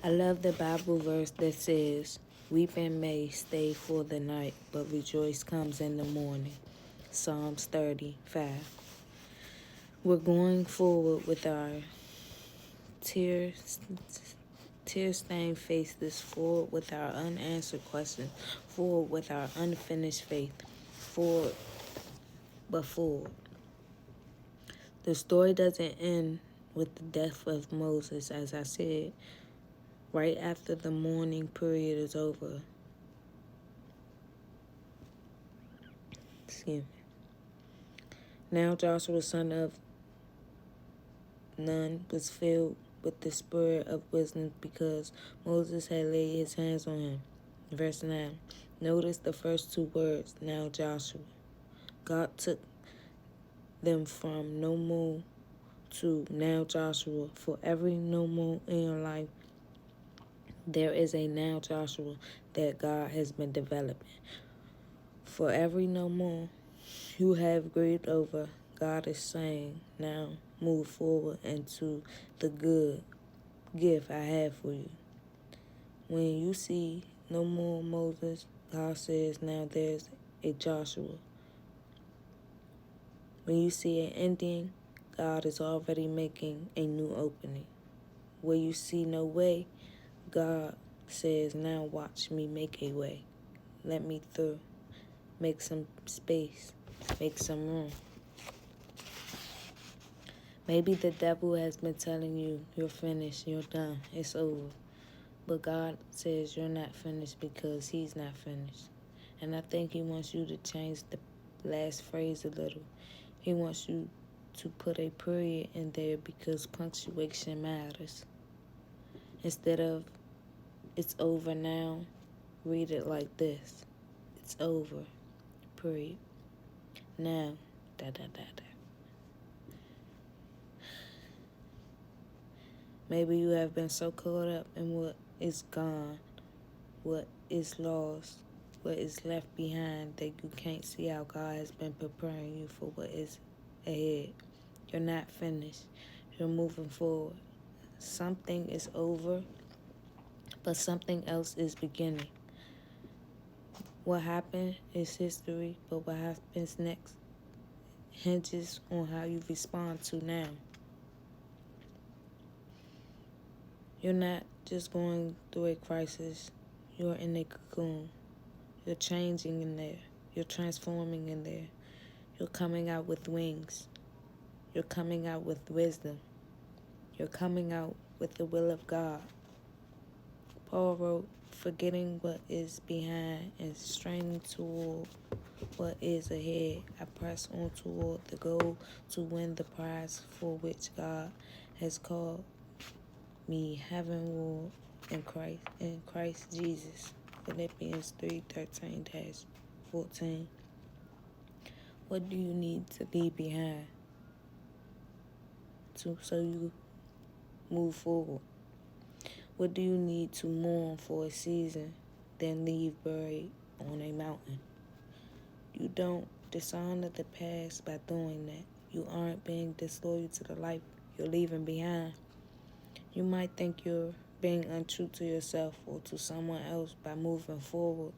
I love the Bible verse that says, weeping may stay for the night, but rejoice comes in the morning. Psalms 35. We're going forward with our tear-stained faces, forward with our unanswered questions, forward with our unfinished faith, forward, but forward. The story doesn't end with the death of Moses, as I said. Right after the mourning period is over, now Joshua, son of Nun, was filled with the spirit of wisdom because Moses had laid his hands on him. Verse 9. Notice the first two words, now Joshua. God took them from no more to now Joshua. For every no more in your life, there is a now Joshua that God has been developing. For every no more you have grieved over, God is saying, now move forward into the good gift I have for you. When you see no more Moses, God says, now there's a Joshua. When you see an ending, God is already making a new opening. Where you see no way, God says, now watch me make a way. Let me through. Make some space. Make some room. Maybe the devil has been telling you, you're finished, you're done, it's over. But God says you're not finished because he's not finished. And I think he wants you to change the last phrase a little. He wants you to put a period in there because punctuation matters. Instead of, it's over now, read it like this. It's over, period. Now, da da da da. Maybe you have been so caught up in what is gone, what is lost, what is left behind that you can't see how God has been preparing you for what is ahead. You're not finished. You're moving forward. Something is over, but something else is beginning. What happened is history, but what happens next hinges on how you respond to now. You're not just going through a crisis. You're in a cocoon. You're changing in there. You're transforming in there. You're coming out with wings. You're coming out with wisdom. You're coming out with the will of God. Paul wrote, forgetting what is behind and straining toward what is ahead, I press on toward the goal to win the prize for which God has called me heavenward in Christ Jesus. Philippians 3:13-14. What do you need to leave behind so you move forward? What do you need to mourn for a season, then leave buried on a mountain? You don't dishonor the past by doing that. You aren't being disloyal to the life you're leaving behind. You might think you're being untrue to yourself or to someone else by moving forward,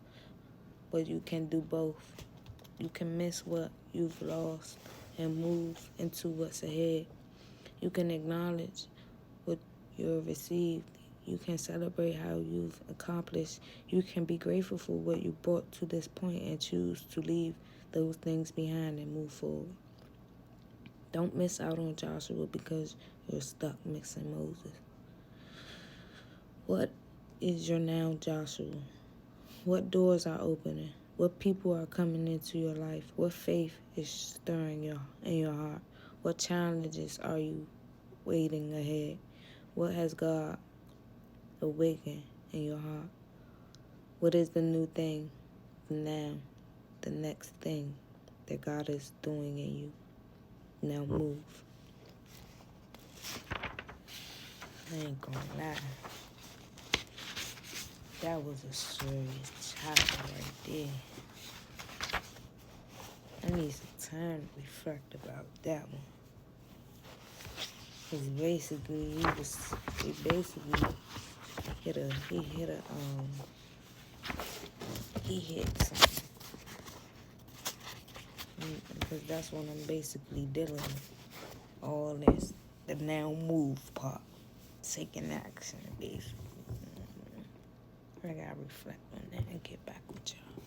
but you can do both. You can miss what you've lost and move into what's ahead. You can acknowledge what you've received. You can celebrate how you've accomplished. You can be grateful for what you brought to this point and choose to leave those things behind and move forward. Don't miss out on Joshua because you're stuck missing Moses. What is your now Joshua? What doors are opening? What people are coming into your life? What faith is stirring in your heart? What challenges are you waiting ahead? What has God awakened in your heart? What is the new thing now, the next thing that God is doing in you? Now move. I ain't gonna lie. That was a serious chapter right there. I need some time to reflect about that one. Because basically, he basically He hit something. Because that's what I'm basically dealing with. All this, the now move part, taking action, basically. I gotta reflect on that and get back with y'all.